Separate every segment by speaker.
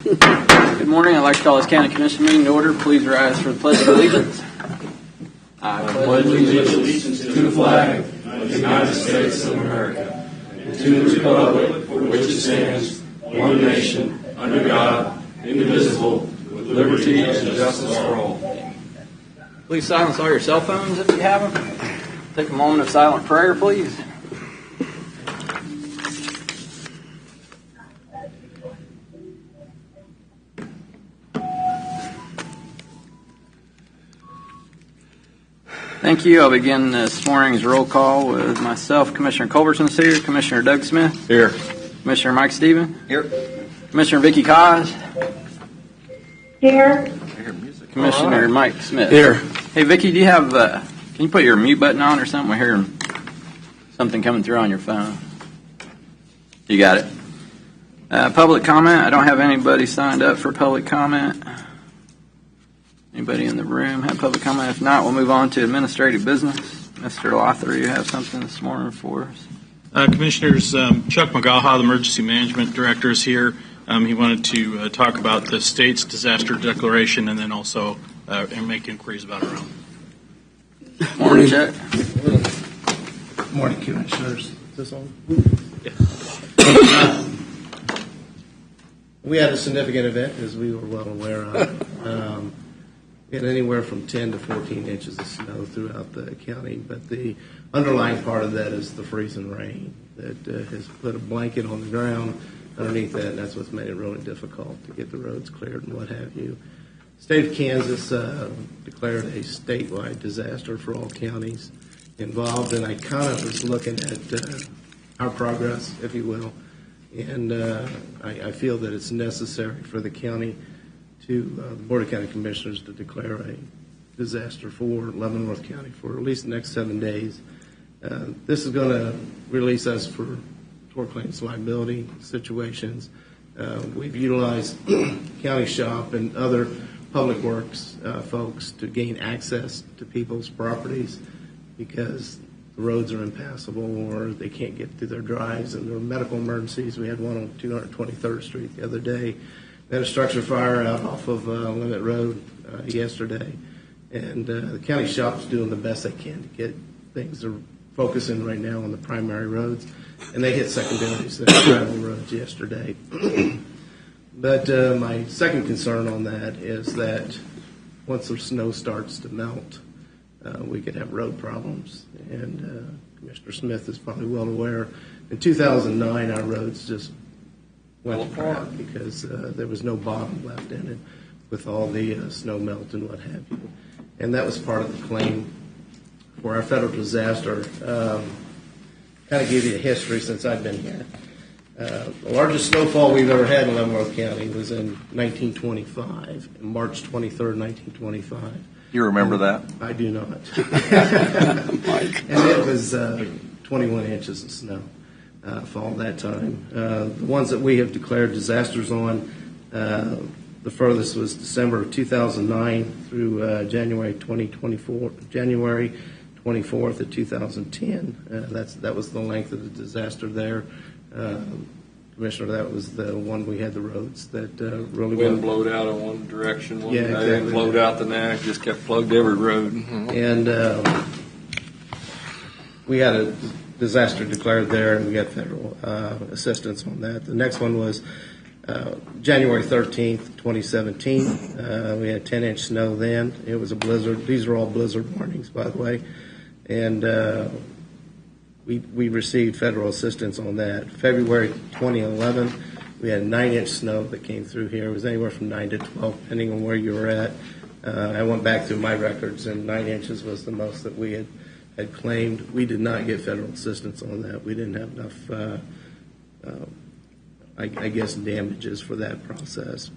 Speaker 1: Good morning. I'd like to call this County Commission meeting to order. Please rise for the Pledge of Allegiance.
Speaker 2: I pledge allegiance to the flag of the United States of America and to the republic for which it stands, one nation, under God, indivisible, with liberty and justice for all.
Speaker 1: Please silence all your cell phones if you have them. Take a moment of silent prayer, please. Thank you. I'll begin this morning's roll call with myself. Commissioner Culbertson's here. Commissioner Doug Smith.
Speaker 2: Here.
Speaker 1: Commissioner Mike Stevens.
Speaker 2: Here.
Speaker 1: Commissioner Vicki Cos.
Speaker 3: Here.
Speaker 1: Commissioner Mike Smith.
Speaker 2: Here.
Speaker 1: Hey, Vicki, do you have, can you put your mute button on or something? We're hearing something coming through on your phone. You got it. Public comment. I don't have anybody signed up for public comment. Anybody in the room have public comment? If not, we'll move on to administrative business. Mr. Lothar, you have something this morning for us?
Speaker 4: Commissioners, Chuck McGaha, the Emergency Management Director, is here. He wanted to talk about the state's disaster declaration and then also make inquiries about our own.
Speaker 1: Morning, Chuck.
Speaker 5: Morning, Commissioners. Is this on?
Speaker 4: Yeah.
Speaker 5: We had a significant event, as we were well aware of. We had anywhere from 10 to 14 inches of snow throughout the county, but the underlying part of that is the freezing rain that has put a blanket on the ground underneath that, and that's what's made it really difficult to get the roads cleared and what have you. The state of Kansas declared a statewide disaster for all counties involved, and I kind of was looking at our progress, if you will, and I feel that it's necessary for the county to the Board of County Commissioners to declare a disaster for Leavenworth County for at least the next 7 days. This is going to release us for tort claims liability situations. We've utilized county shop and other public works folks to gain access to people's properties because the roads are impassable or they can't get to their drives, and there are medical emergencies. We had one on 223rd Street the other day. We had a structure fire out off of Limit Road yesterday, and the county shop's doing the best they can to get things. They're focusing right now on the primary roads, and they hit secondaries, the gravel roads yesterday. But my second concern on that is that once the snow starts to melt, we could have road problems. And Commissioner Smith is probably well aware, in 2009, our roads just went apart because there was no bottom left in it with all the snow melt and what have you. And that was part of the claim for our federal disaster. Kind of give you a history since I've been here. The largest snowfall we've ever had in Leavenworth County was in 1925, March 23rd, 1925.
Speaker 2: You remember that?
Speaker 5: I do not. And it was 21 inches of snow. Fall that time. The ones that we have declared disasters on, the furthest was December of 2009 through January 24th of 2010. That was the length of the disaster there. Commissioner, that was the one we had the roads that really
Speaker 6: wind blowed out in one direction one day,
Speaker 5: exactly.
Speaker 6: And blowed out the next, just kept plugged every road.
Speaker 5: Mm-hmm. And we had a disaster declared there, and we got federal assistance on that. The next one was January 13th, 2017. We had 10-inch snow then. It was a blizzard. These are all blizzard warnings, by the way. And we received federal assistance on that. February 2011, we had 9-inch snow that came through here. It was anywhere from 9 to 12, depending on where you were at. I went back through my records, and 9 inches was the most that we had claimed. We did not get federal assistance on that. We didn't have enough, I guess, damages for that process.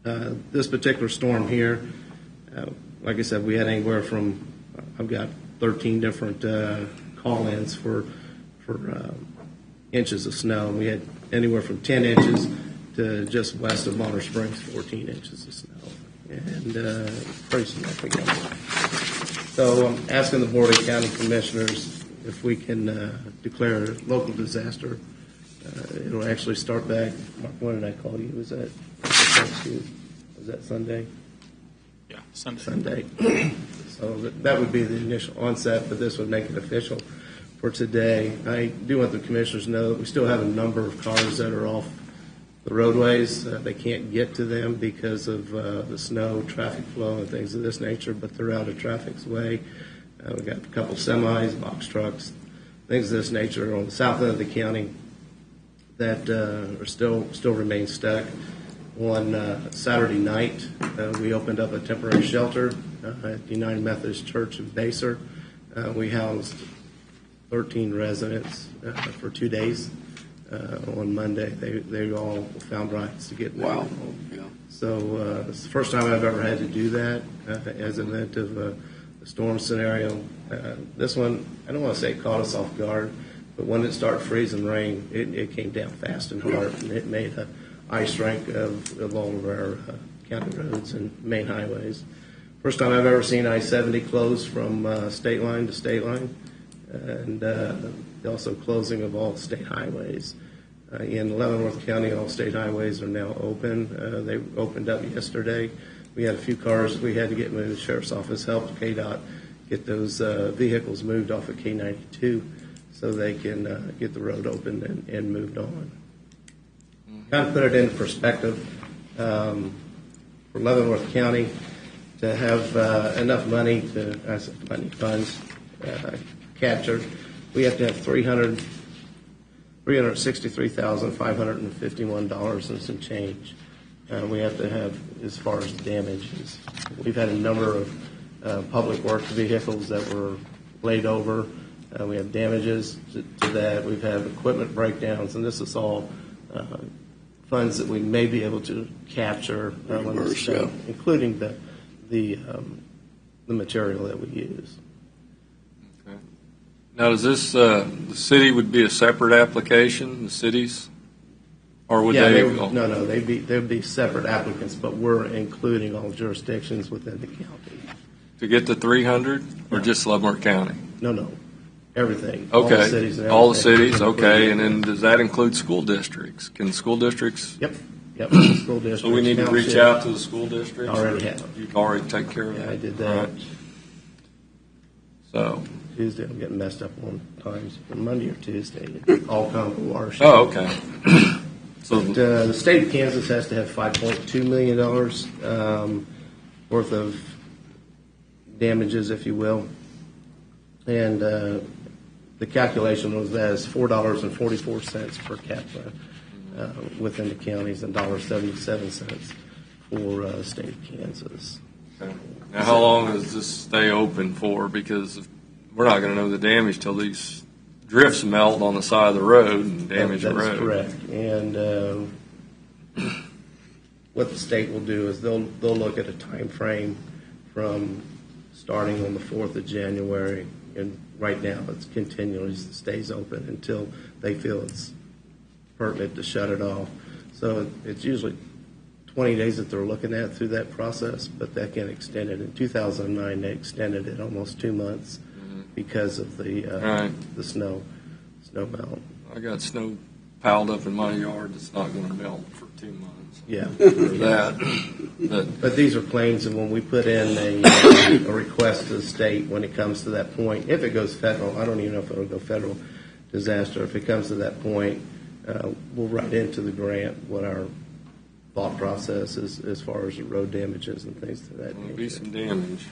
Speaker 5: This particular storm here, like I said, we had anywhere from, I've got 13 different call-ins for inches of snow. We had anywhere from 10 inches to just west of Bonner Springs, 14 inches of snow. And pretty significant. So I'm asking the Board of County Commissioners if we can declare a local disaster It'll actually start back. Mark, when did I call you? Was that Sunday?
Speaker 4: Yeah, Sunday.
Speaker 5: Sunday. So that would be the initial onset, but this would make it official for today. I do want the commissioners to know that we still have a number of cars that are off the roadways. They can't get to them because of the snow, traffic flow, and things of this nature, but they're out of traffic's way. We've got a couple semis, box trucks, things of this nature on the south end of the county that are still remain stuck. On Saturday night, we opened up a temporary shelter at the United Methodist Church in Baser. We housed 13 residents for 2 days. On Monday, they all found rights to get
Speaker 2: Wow.
Speaker 5: home.
Speaker 2: Yeah.
Speaker 5: So it's the first time I've ever had to do that as an event of a storm scenario. This one, I don't want to say it caught us off guard, but when it started freezing rain, it came down fast and hard, and it made an ice rink of all of our county roads and main highways. First time I've ever seen I-70 closed from state line to state line, and also closing of all state highways. In Leavenworth County, all state highways are now open. They opened up yesterday. We had a few cars we had to get moved. The Sheriff's Office helped KDOT get those vehicles moved off of K92 so they can get the road open and moved on. Kind of put it into perspective, for Leavenworth County to have enough money funds captured, we have to have $363,551 and some change. We have to have as far as damages. We've had a number of public works vehicles that were laid over. We have damages to that. We've had equipment breakdowns, and this is all funds that we may be able to capture when it's done, including the material that we use.
Speaker 6: Okay. Now, does this the city would be a separate application? The cities, or would
Speaker 5: No, they'd be separate applicants, but we're including all jurisdictions within the county.
Speaker 6: to get to 300, or just Leavenworth County?
Speaker 5: No, everything.
Speaker 6: Okay,
Speaker 5: All the cities. And
Speaker 6: all the
Speaker 5: everything.
Speaker 6: cities. Okay, and then does that include school districts? Can school districts?
Speaker 5: Yep. School districts.
Speaker 6: So we need to reach out to the school districts?
Speaker 5: Already have.
Speaker 6: You've already taken care of that?
Speaker 5: Yeah, I did that.
Speaker 6: All right. So,
Speaker 5: Tuesday, I'm getting messed up on times. Monday or Tuesday, all come to watershed.
Speaker 6: oh, okay. So,
Speaker 5: But, the state of Kansas has to have $5.2 million worth of damages, if you will. And the calculation was that is $4.44 per capita within the counties and $1.77 for the state of Kansas.
Speaker 6: okay. Now, how long does this stay open for? Because we're not going to know the damage till these drifts melt on the side of the road and damage the road.
Speaker 5: That's correct. And what the state will do is they'll look at a time frame from starting on the 4th of January, and right now it's continually stays open until they feel it's pertinent to shut it off. So it's usually 20 days that they're looking at through that process, but that can extend it. In 2009, they extended it almost 2 months because of the snow melt.
Speaker 6: I got snow piled up in my yard that's not going to melt for 2 months.
Speaker 5: Yeah.
Speaker 6: For that.
Speaker 5: But these are claims, and when we put in a request to the state when it comes to that point, if it goes federal, I don't even know if it'll go federal disaster. If it comes to that point, we'll write into the grant what our thought process is as far as the road damages and things to that
Speaker 6: There'll be
Speaker 5: nature.
Speaker 6: some damage.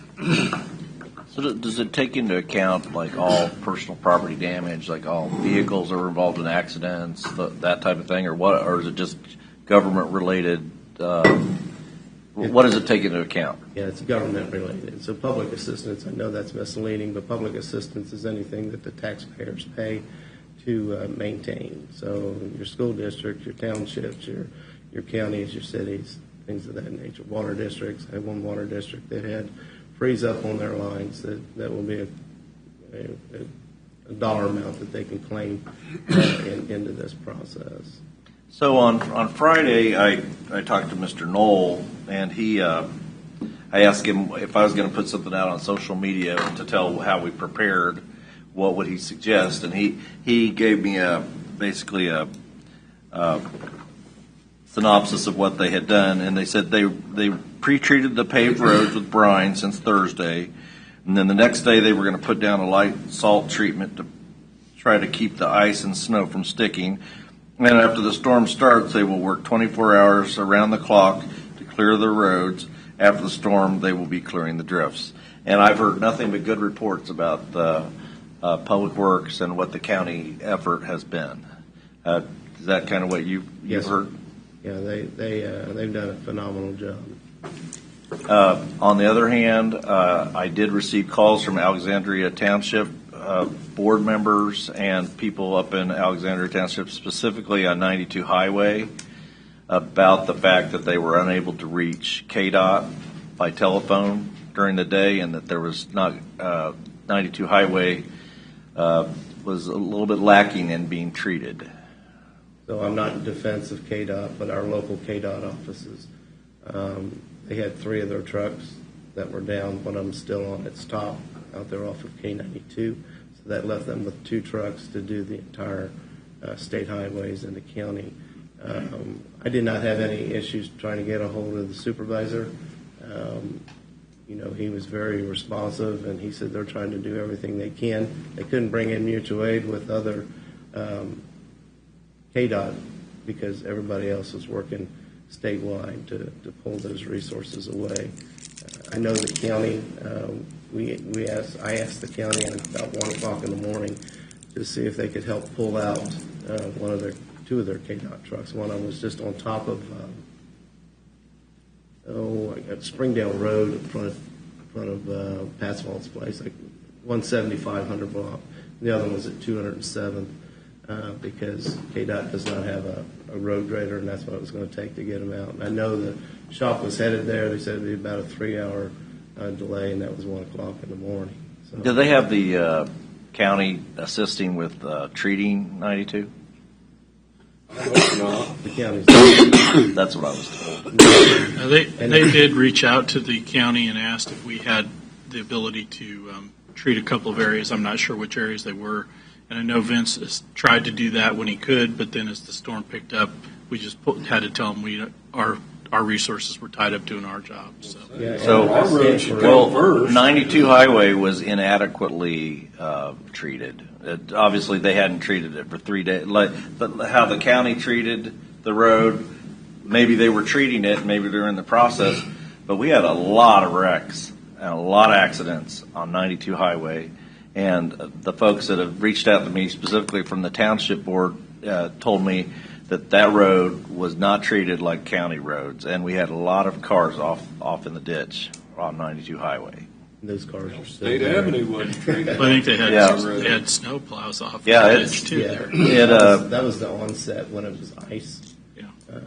Speaker 3: So does it take into account like all personal property damage, like all vehicles that were involved in accidents, that type of thing, or what? Or is it just government related? What does it take into account?
Speaker 5: Yeah, it's government related. So public assistance, I know that's misleading, but public assistance is anything that the taxpayers pay to maintain. So your school district, your townships, your counties, your cities, things of that nature. Water districts. I had one water district that had freeze up on their lines. That will be a dollar amount that they can claim into this process.
Speaker 3: So on Friday, I talked to Mr. Knoll, and I asked him if I was going to put something out on social media to tell how we prepared, what would he suggest, and he gave me basically a synopsis of what they had done, and they said they pre-treated the paved roads with brine since Thursday, and then the next day they were going to put down a light salt treatment to try to keep the ice and snow from sticking. And after the storm starts, they will work 24 hours around the clock to clear the roads. After the storm, they will be clearing the drifts. And I've heard nothing but good reports about the Public Works and what the county effort has been. Is that kind of what you've
Speaker 5: Yes,
Speaker 3: heard?
Speaker 5: Yeah, they've done a phenomenal job.
Speaker 3: On the other hand, I did receive calls from Alexandria Township board members and people up in Alexandria Township, specifically on 92 Highway, about the fact that they were unable to reach KDOT by telephone during the day, and that there was not 92 Highway was a little bit lacking in being treated.
Speaker 5: So I'm not in defense of KDOT, but our local KDOT offices, they had 3 of their trucks that were down. One of them still on its top out there off of K92. So that left them with 2 trucks to do the entire state highways in the county. I did not have any issues trying to get a hold of the supervisor. He was very responsive, and he said they're trying to do everything they can. They couldn't bring in mutual aid with other KDOT because everybody else was working statewide to pull those resources away. I know the county, I asked the county at about 1 o'clock in the morning to see if they could help pull out 2 of their KDOT trucks. One of them was just on top of Springdale Road in front of Patswald's place, like 175 block. The other one was at 207th because KDOT does not have a road grader, and that's what it was going to take to get them out. And I know the shop was headed there. They said it would be about a 3-hour delay, and that was 1 o'clock in the morning. So.
Speaker 3: Do they have the county assisting with treating 92?
Speaker 5: The county's
Speaker 3: That's what I was told.
Speaker 4: They did reach out to the county and asked if we had the ability to treat a couple of areas. I'm not sure which areas they were. And I know Vince has tried to do that when he could, but then as the storm picked up, we just had to tell him our resources were tied up doing our job. So,
Speaker 6: Our road should go first.
Speaker 3: 92 Highway was inadequately treated. Obviously, they hadn't treated it for 3 days. But how the county treated the road, maybe they were treating it, maybe they're in the process. But we had a lot of wrecks and a lot of accidents on 92 Highway. And the folks that have reached out to me specifically from the township board told me that road was not treated like county roads, and we had a lot of cars off in the ditch on 92 Highway.
Speaker 5: Those cars are still
Speaker 6: State
Speaker 5: there.
Speaker 6: Avenue wasn't treated.
Speaker 4: I think they had
Speaker 3: Yeah.
Speaker 4: snow plows off
Speaker 3: Yeah,
Speaker 4: the
Speaker 3: it's-
Speaker 4: edge too there.
Speaker 5: That was the onset when it was ice.
Speaker 4: Yeah.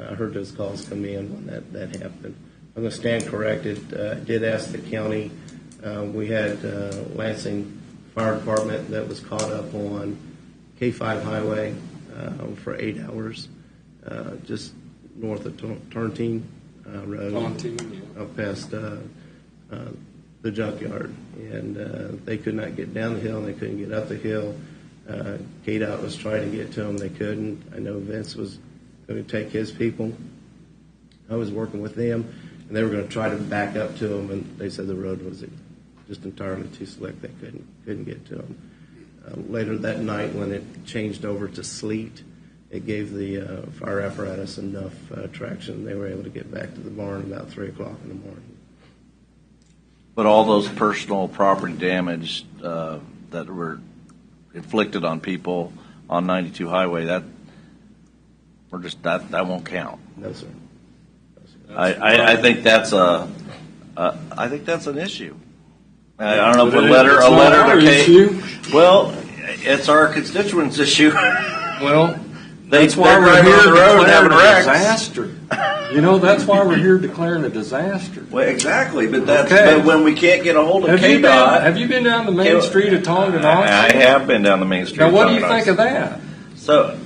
Speaker 5: I heard those calls come in when that happened. I'm going to stand corrected. I did ask the county. We had Lansing Fire Department that was caught up on K5 Highway for 8 hours, just north of Turntine Road, up past the junkyard. And they could not get down the hill, and they couldn't get up the hill. KDOT was trying to get to them. They couldn't. I know Vince was going to take his people. I was working with them, and they were going to try to back up to them, and they said the road was just entirely too slick. They couldn't get to them. Later that night, when it changed over to sleet, it gave the fire apparatus enough traction. They were able to get back to the barn about 3 o'clock in the morning.
Speaker 3: But all those personal property damage that were inflicted on people on 92 Highway, that won't count.
Speaker 5: No, sir.
Speaker 3: I think that's I think that's an issue. I don't know if a letter to
Speaker 6: issue.
Speaker 3: Well, it's our constituents' issue.
Speaker 6: Well,
Speaker 3: That's
Speaker 6: why we're
Speaker 3: driving
Speaker 6: here
Speaker 3: on the road and having
Speaker 6: declaring a
Speaker 3: wrecks.
Speaker 6: disaster. That's why we're here declaring a disaster.
Speaker 3: Well, exactly, but
Speaker 6: Okay.
Speaker 3: but when we can't get a hold of
Speaker 6: Have
Speaker 3: KDOT.
Speaker 6: you been down the main street of Tonganoxie?
Speaker 3: I have been down the main street.
Speaker 6: Now, what
Speaker 3: of
Speaker 6: do you think of that?
Speaker 3: So,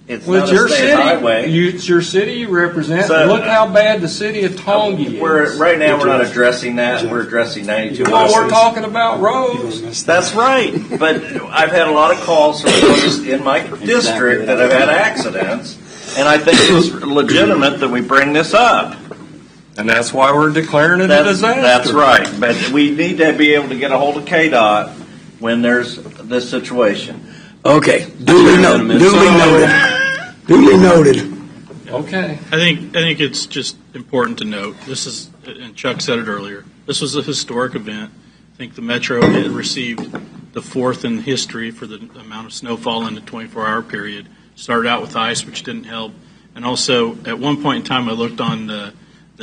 Speaker 3: it's
Speaker 6: Well,
Speaker 3: not
Speaker 6: it's your
Speaker 3: a state
Speaker 6: city.
Speaker 3: highway.
Speaker 6: It's your city you represent.
Speaker 3: So-
Speaker 6: Look how bad the city of Tongi is.
Speaker 3: Right now, we're not addressing that. We're addressing 92.
Speaker 6: Well, we're talking about roads.
Speaker 3: That's right, but I've had a lot of calls from folks in my district that have had accidents, And I think it's legitimate that we bring this up.
Speaker 6: And that's why we're declaring it a disaster.
Speaker 3: That's right. But we need to be able to get a hold of KDOT when there's this situation.
Speaker 7: Okay, duly noted.
Speaker 6: Okay.
Speaker 4: I think it's just important to note, this is, and Chuck said it earlier, this was a historic event. I think the Metro had received the fourth in history for the amount of snowfall in the 24-hour period. Started out with ice, which didn't help. And also, at one point in time, I looked on the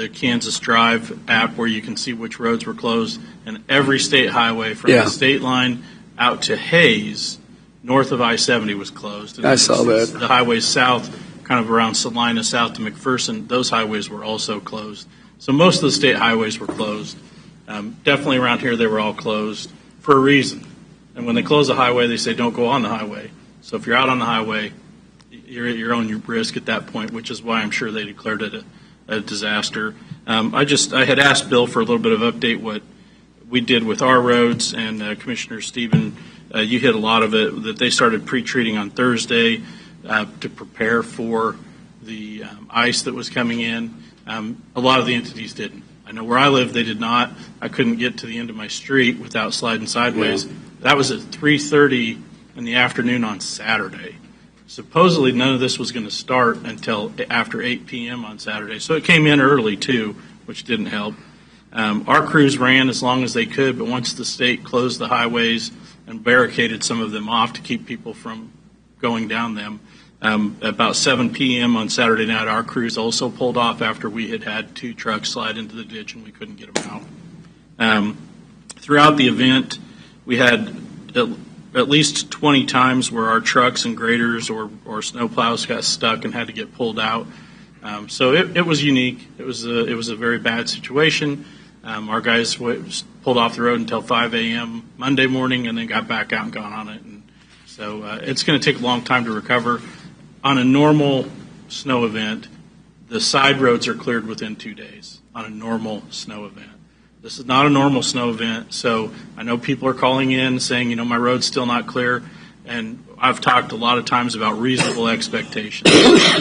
Speaker 4: Kansas Drive app where you can see which roads were closed, and every state highway from the state line out to Hayes, north of I-70, was closed. And
Speaker 7: I saw that.
Speaker 4: The highways south, kind of around Salina south to McPherson, those highways were also closed. So most of the state highways were closed. Definitely around here, they were all closed for a reason. And when they close a highway, they say don't go on the highway. So if you're out on the highway, you're at your own risk at that point, which is why I'm sure they declared it a disaster. I had asked Bill for a little bit of update what we did with our roads, and Commissioner Stephen, you hit a lot of it, that they started pre-treating on Thursday to prepare for the ice that was coming in. A lot of the entities didn't. I know where I live, they did not. I couldn't get to the end of my street without sliding sideways. Yeah. That was at 3:30 in the afternoon on Saturday. Supposedly none of this was going to start until after 8 p.m. on Saturday. So it came in early too, which didn't help. Our crews ran as long as they could, but once the state closed the highways and barricaded some of them off to keep people from going down them, about 7 p.m. on Saturday night, our crews also pulled off after we had 2 trucks slide into the ditch and we couldn't get them out. Throughout the event, we had at least 20 times where our trucks and graders or snowplows got stuck and had to get pulled out. So it was unique. It was a very bad situation. Our guys pulled off the road until 5 a.m. Monday morning and then got back out and gone on it. And so it's going to take a long time to recover. On a normal snow event, the side roads are cleared within 2 days on a normal snow event. This is not a normal snow event, so I know people are calling in saying, my road's still not clear, and I've talked a lot of times about reasonable expectations.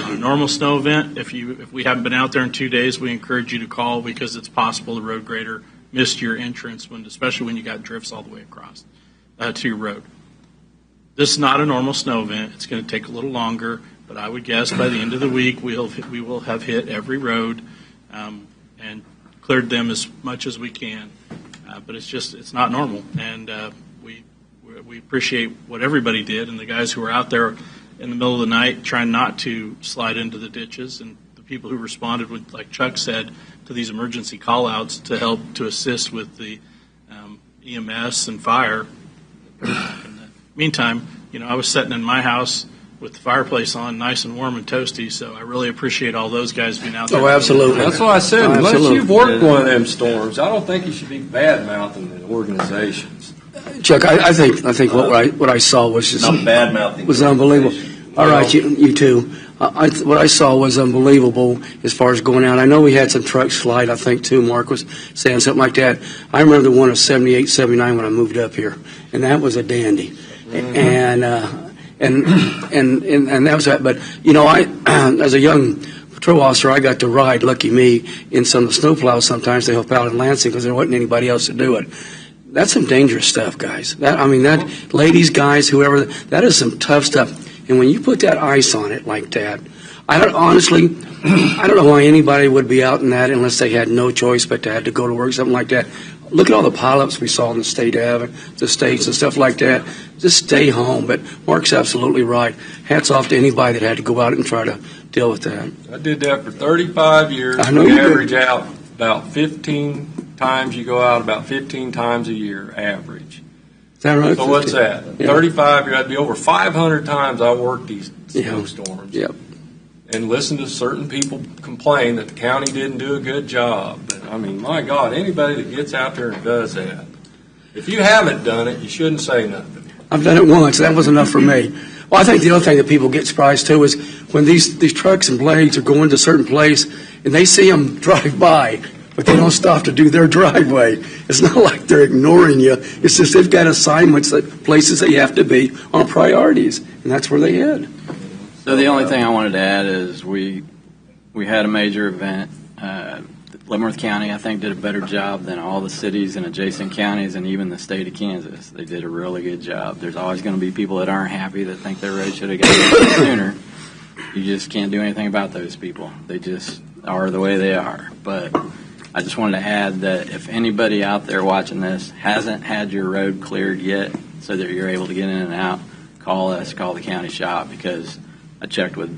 Speaker 4: On a normal snow event, if we haven't been out there in 2 days, we encourage you to call because it's possible the road grader missed your entrance, especially when you got drifts all the way across to your road. This is not a normal snow event. It's going to take a little longer, but I would guess by the end of the week we will have hit every road and cleared them as much as we can. But it's not normal, and we appreciate what everybody did, and the guys who were out there in the middle of the night trying not to slide into the ditches, and the people who responded with, like Chuck said, to these emergency call-outs to help to assist with the EMS and fire. In the meantime, I was sitting in my house with the fireplace on, nice and warm and toasty, so I really appreciate all those guys being out there.
Speaker 7: Oh, absolutely.
Speaker 6: That's what I said. Unless
Speaker 7: Absolutely.
Speaker 6: you've worked one of them storms, I don't think you should be bad-mouthing the organizations.
Speaker 7: Chuck, I think what I saw was just
Speaker 3: Not bad-mouthing.
Speaker 7: was unbelievable. All right, you too. What I saw was unbelievable as far as going out. I know we had some trucks slide, I think, too. Mark was saying something like that. I remember the one of 78, 79 when I moved up here, and that was a dandy. Mm-hmm. And that was that. But, I, as a young patrol officer, I got to ride, lucky me, in some of the snowplows sometimes to help out in Lansing because there wasn't anybody else to do it. That's some dangerous stuff, guys. That ladies, guys, whoever, that is some tough stuff. And when you put that ice on it like that, I don't know why anybody would be out in that unless they had no choice but to have to go to work, something like that. Look at all the pileups we saw in the states and stuff like that. Just stay home. But Mark's absolutely right. Hats off to anybody that had to go out and try to deal with that.
Speaker 6: I did that for 35 years.
Speaker 7: I know
Speaker 6: we
Speaker 7: you
Speaker 6: average
Speaker 7: did.
Speaker 6: out about 15 times. You go out about 15 times a year, average.
Speaker 7: Is that right?
Speaker 6: So what's that?
Speaker 7: Yeah.
Speaker 6: 35 years. That'd be over 500 times I worked these snowstorms.
Speaker 7: Yep.
Speaker 6: And listen to certain people complain that the county didn't do a good job. But, my God, anybody that gets out there and does that, if you haven't done it, you shouldn't say nothing.
Speaker 7: I've done it once. That was enough for me. Well, I think the other thing that people get surprised too is when these trucks and blades are going to a certain place and they see them drive by, but they don't stop to do their driveway. It's not like they're ignoring you. It's just they've got assignments, places that you have to be on priorities, and that's where they head.
Speaker 1: So the only thing I wanted to add is we had a major event. Leavenworth County, I think, did a better job than all the cities and adjacent counties and even the state of Kansas. They did a really good job. There's always going to be people that aren't happy, that think their road should have gotten it sooner. You just can't do anything about those people. They just are the way they are. But I just wanted to add that if anybody out there watching this hasn't had your road cleared yet so that you're able to get in and out, call us, call the county shop, because I checked with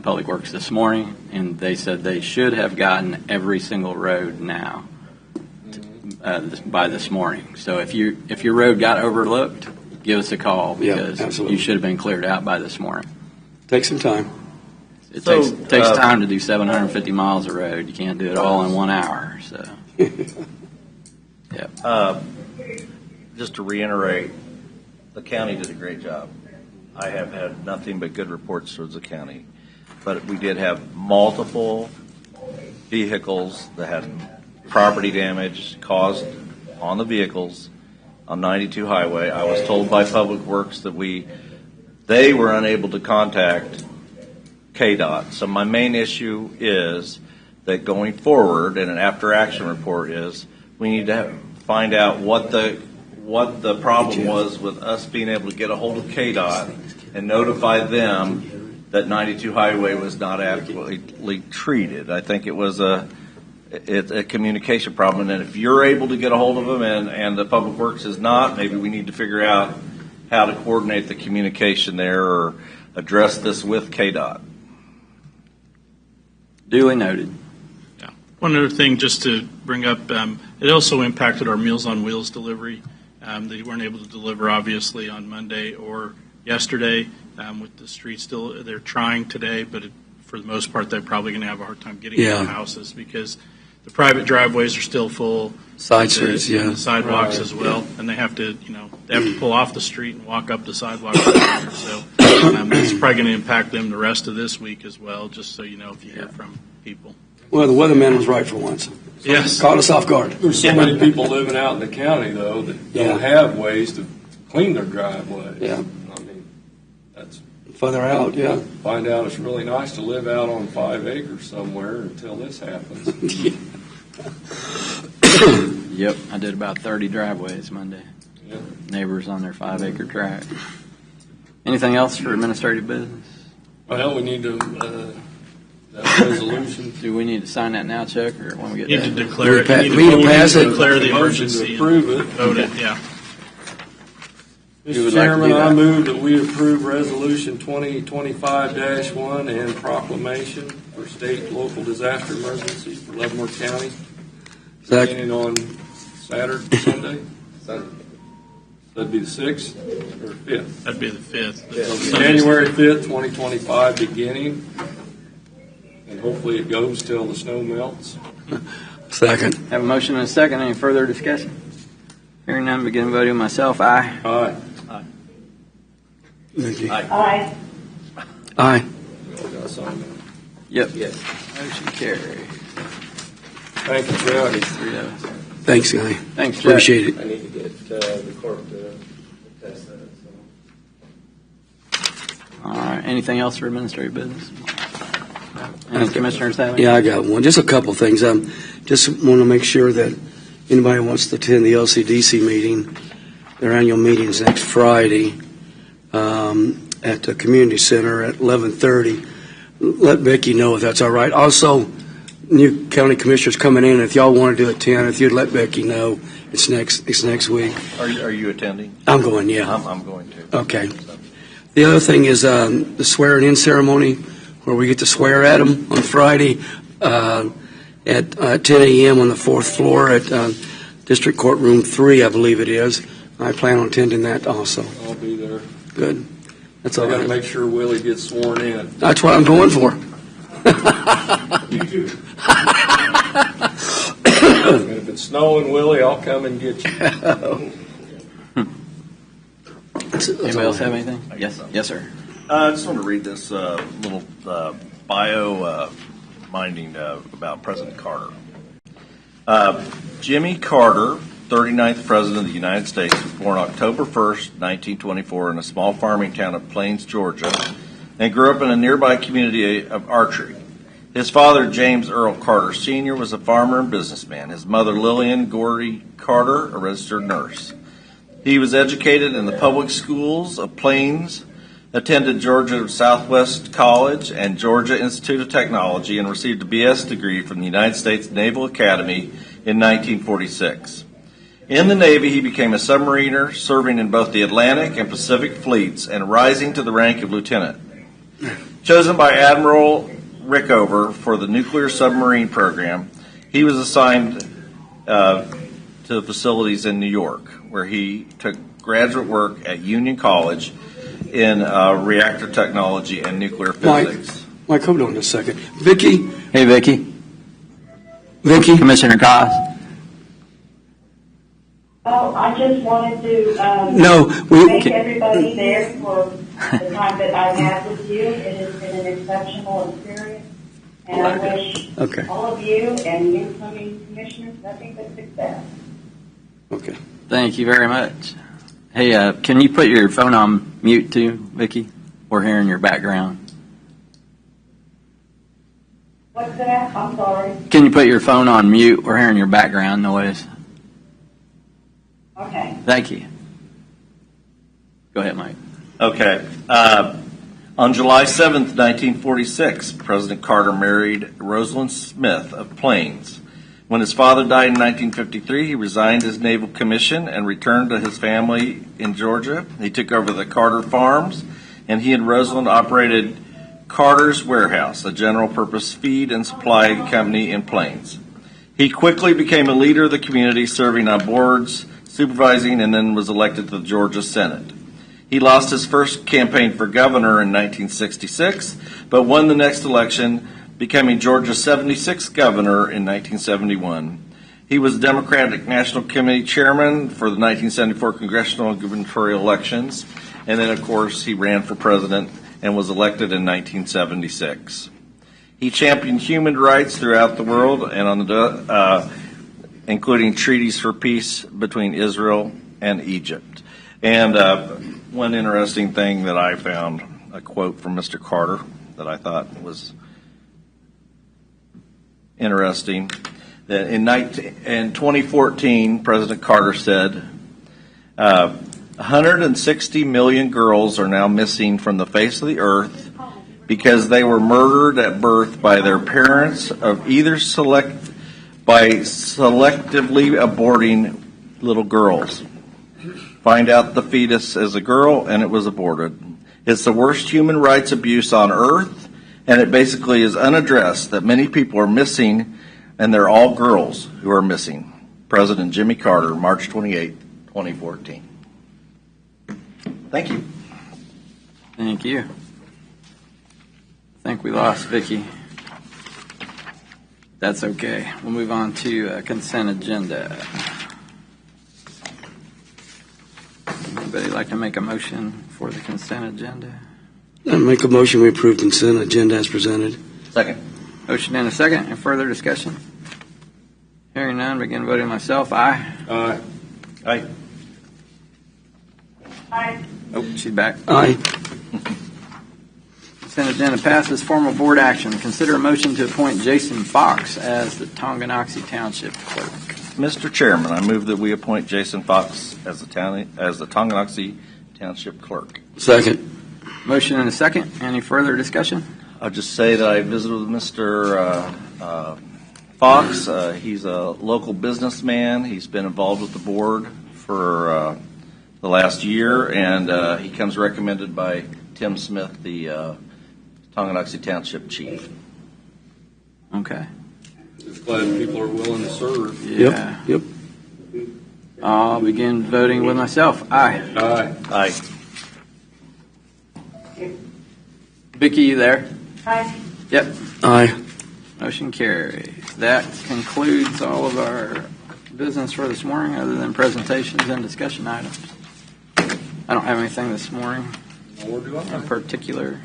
Speaker 1: Public Works this morning, and they said they should have gotten every single road now by this morning. So if your road got overlooked, give us a call, because you should have been cleared out by this morning.
Speaker 7: Take some time.
Speaker 1: It takes time to do 750 miles of road. You can't do it all in 1 hour. So, yeah.
Speaker 3: Just to reiterate, the county did a great job. I have had nothing but good reports towards the county. But we did have multiple vehicles that had property damage caused on the vehicles on 92 Highway. I was told by Public Works that they were unable to contact KDOT. So my main issue is that going forward, and an after-action report is, we need to find out what the problem was with us being able to get a hold of KDOT and notify them that 92 Highway was not adequately treated. I think it was a communication problem, and if you're able to get a hold of them and the Public Works is not, maybe we need to figure out how to coordinate the communication there or address this with KDOT.
Speaker 1: Duly noted.
Speaker 4: Yeah. One other thing just to bring up, it also impacted our Meals on Wheels delivery. They weren't able to deliver, obviously, on Monday or yesterday. With the streets still, they're trying today, but for the most part, they're probably going to have a hard time getting into houses because the private driveways are still full.
Speaker 7: Side streets,
Speaker 4: the sidewalks as well, and they have to pull off the street and walk up the sidewalk. So it's probably going to impact them the rest of this week as well. Just so you know, if you hear from people.
Speaker 7: Well, the weatherman was right for once.
Speaker 4: Yes,
Speaker 7: caught us off guard.
Speaker 6: There's so many people living out in the county though that don't have ways to clean their driveways.
Speaker 7: Yeah.
Speaker 6: I mean, that's
Speaker 7: Further out, yeah.
Speaker 6: find out it's really nice to live out on 5 acres somewhere until this happens.
Speaker 1: Yep, I did about 30 driveways Monday.
Speaker 6: Yeah.
Speaker 1: Neighbors on their 5-acre tract. Anything else for administrative business?
Speaker 6: Well, we need to that resolution.
Speaker 1: Do we need to sign that now, Chuck, or when we get
Speaker 4: you need
Speaker 1: done?
Speaker 4: to declare it.
Speaker 7: We need to pass it.
Speaker 4: Declare the
Speaker 6: Motion
Speaker 4: emergency.
Speaker 6: to approve it.
Speaker 4: Vote it. Yeah.
Speaker 1: Who would
Speaker 6: Mr.
Speaker 1: like to
Speaker 6: Chairman,
Speaker 1: do that?
Speaker 6: I move that we approve Resolution 2025-1 and proclamation for state and local disaster emergencies for Leavenworth County,
Speaker 7: Second.
Speaker 6: beginning on Saturday, Sunday. That'd be the 6th or 5th.
Speaker 4: That'd be the 5th.
Speaker 6: So January 5th, 2025 beginning, and hopefully it goes till the snow melts.
Speaker 7: Second.
Speaker 1: Have a motion and a second. Any further discussion? Hearing none, begin voting myself. Aye.
Speaker 6: Aye.
Speaker 7: Nikki.
Speaker 8: Aye.
Speaker 7: Aye.
Speaker 6: We all got something.
Speaker 1: Yep. Motion carries.
Speaker 6: Thank you, Judge.
Speaker 1: 3-0.
Speaker 7: Thanks, guy.
Speaker 1: Thanks, Chuck.
Speaker 7: Appreciate it.
Speaker 9: I need to get the court to test that.
Speaker 1: All right. Anything else for administrative business? Any commissioners have any?
Speaker 7: Yeah, I got one. Just a couple things. Just want to make sure that anybody who wants to attend the LCDC meeting, their annual meeting is next Friday at the community center at 11:30. Let Becky know if that's all right. Also, new county commissioners coming in. If y'all want to do it 10, if you'd let Becky know, it's next week.
Speaker 3: Are you attending?
Speaker 7: I'm going. Yeah.
Speaker 3: I'm going to.
Speaker 7: Okay. The other thing is the swearing-in ceremony, where we get to swear at them on Friday at 10 a.m. on the 4th floor at District Court Room 3, I believe it is. I plan on attending that also.
Speaker 6: I'll be there.
Speaker 7: Good. That's
Speaker 6: I
Speaker 7: all
Speaker 6: got to
Speaker 7: right.
Speaker 6: make sure Willie gets sworn in.
Speaker 7: That's what I'm going for.
Speaker 6: You too. And if it's snowing, Willie, I'll come and get you.
Speaker 1: Anybody else have anything? Yes. Yes, sir.
Speaker 3: I just want to read this little bio minding about President Carter. Jimmy Carter, 39th President of the United States, was born October 1st, 1924, in a small farming town of Plains, Georgia. and grew up in a nearby community of archery. His father, James Earl Carter Sr., was a farmer and businessman. His mother, Lillian Gordy Carter, a registered nurse. He was educated in the public schools of Plains, attended Georgia Southwest College and Georgia Institute of Technology, and received a BS degree from the United States Naval Academy in 1946. In the Navy, he became a submariner, serving in both the Atlantic and Pacific fleets and rising to the rank of lieutenant. Chosen by Admiral Rickover for the nuclear submarine program, he was assigned to facilities in New York, where he took graduate work at Union College in reactor technology and nuclear physics.
Speaker 7: Mike, hold on a second. Vicki?
Speaker 1: Hey, Vicki.
Speaker 7: Vicki?
Speaker 1: Commissioner Goss.
Speaker 8: Oh, I just wanted to thank everybody there for the time that I had with you. It has been an exceptional experience, and I wish all of you and the incoming commissioners nothing but success.
Speaker 7: Okay.
Speaker 1: Thank you very much. Hey, can you put your phone on mute too, Vicki? We're hearing your background.
Speaker 8: What's that? I'm sorry.
Speaker 1: Can you put your phone on mute? We're hearing your background noise.
Speaker 8: Okay.
Speaker 1: Thank you. Go ahead, Mike.
Speaker 3: Okay. On July 7th, 1946, President Carter married Rosalind Smith of Plains. When his father died in 1953, he resigned his naval commission and returned to his family in Georgia. He took over the Carter Farms, and he and Rosalind operated Carter's Warehouse, a general-purpose feed and supply company in Plains. He quickly became a leader of the community, serving on boards, supervising, and then was elected to the Georgia Senate. He lost his first campaign for governor in 1966, but won the next election, becoming Georgia's 76th governor in 1971. He was Democratic National Committee chairman for the 1974 congressional and gubernatorial elections, and then, of course, he ran for president and was elected in 1976. He championed human rights throughout the world, and on the including treaties for peace between Israel and Egypt. And one interesting thing that I found, a quote from Mr. Carter that I thought was interesting, that in 2014, President Carter said, 160 million girls are now missing from the face of the earth because they were murdered at birth by their parents of either by selectively aborting little girls. Find out the fetus is a girl and it was aborted. It's the worst human rights abuse on earth, and it basically is unaddressed that many people are missing, and they're all girls who are missing. President Jimmy Carter, March 28, 2014. Thank you.
Speaker 1: Thank you. I think we lost Vicki. That's okay. We'll move on to consent agenda. Anybody like to make a motion for the consent agenda?
Speaker 7: I make a motion we approve consent agenda as presented.
Speaker 3: Second.
Speaker 1: Motion and a second. Any further discussion? Hearing none, begin voting myself. Aye.
Speaker 6: Aye.
Speaker 3: Aye.
Speaker 8: Aye.
Speaker 1: Oh, she's back.
Speaker 7: Aye.
Speaker 1: Consent agenda passes. Formal board action. Consider a motion to appoint Jason Fox as the Tonganoxie Township Clerk.
Speaker 3: Mr. Chairman, I move that we appoint Jason Fox as the Tonganoxie Township Clerk.
Speaker 7: Second.
Speaker 1: Motion and a second. Any further discussion?
Speaker 3: I'll just say that I visited with Mr. Fox. He's a local businessman. He's been involved with the board for the last year, and he comes recommended by Tim Smith, the Tonganoxie Township Chief.
Speaker 1: Okay.
Speaker 6: Just glad people are willing to serve.
Speaker 1: Yeah.
Speaker 7: Yep.
Speaker 1: I'll begin voting with myself. Aye.
Speaker 6: Aye.
Speaker 3: Aye.
Speaker 1: Vicki, you there?
Speaker 8: Aye.
Speaker 1: Yep.
Speaker 7: Aye.
Speaker 1: Motion carries. That concludes all of our business for this morning, other than presentations and discussion items. I don't have anything this morning
Speaker 6: Nor do I.
Speaker 1: in particular.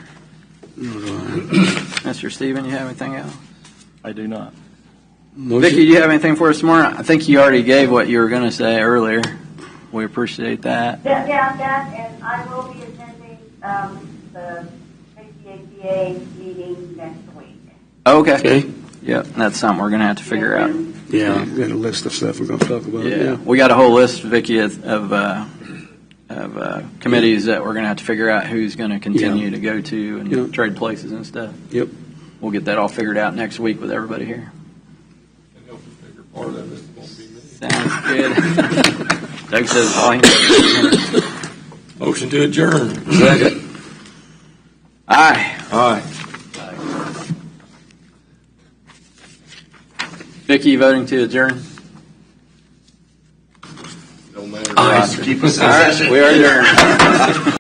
Speaker 1: Mr. Stephen, you have anything else?
Speaker 3: I do not.
Speaker 1: Vicki, do you have anything for us this morning? I think you already gave what you were going to say earlier. We appreciate that.
Speaker 8: Yeah, that, and I will be attending the BCACA meeting next week.
Speaker 1: Okay.
Speaker 7: Okay?
Speaker 1: Yep, that's something we're going to have to figure out.
Speaker 7: Yeah, we've got a list of stuff we're going to talk about.
Speaker 1: Yeah, we got a whole list, Vicki, of committees that we're going to have to figure out who's going to continue to go to and
Speaker 7: Yeah.
Speaker 1: trade places and stuff.
Speaker 7: Yep.
Speaker 1: We'll get that all figured out next week with everybody here.
Speaker 6: Part of it won't be me.
Speaker 1: Sounds good. Doug says all he knows.
Speaker 6: Motion to adjourn.
Speaker 7: Second.
Speaker 1: Aye.
Speaker 6: Aye.
Speaker 1: Vicki, voting to adjourn?
Speaker 6: Don't matter.
Speaker 7: Aye.
Speaker 3: Keep us in
Speaker 1: All right, we are adjourned.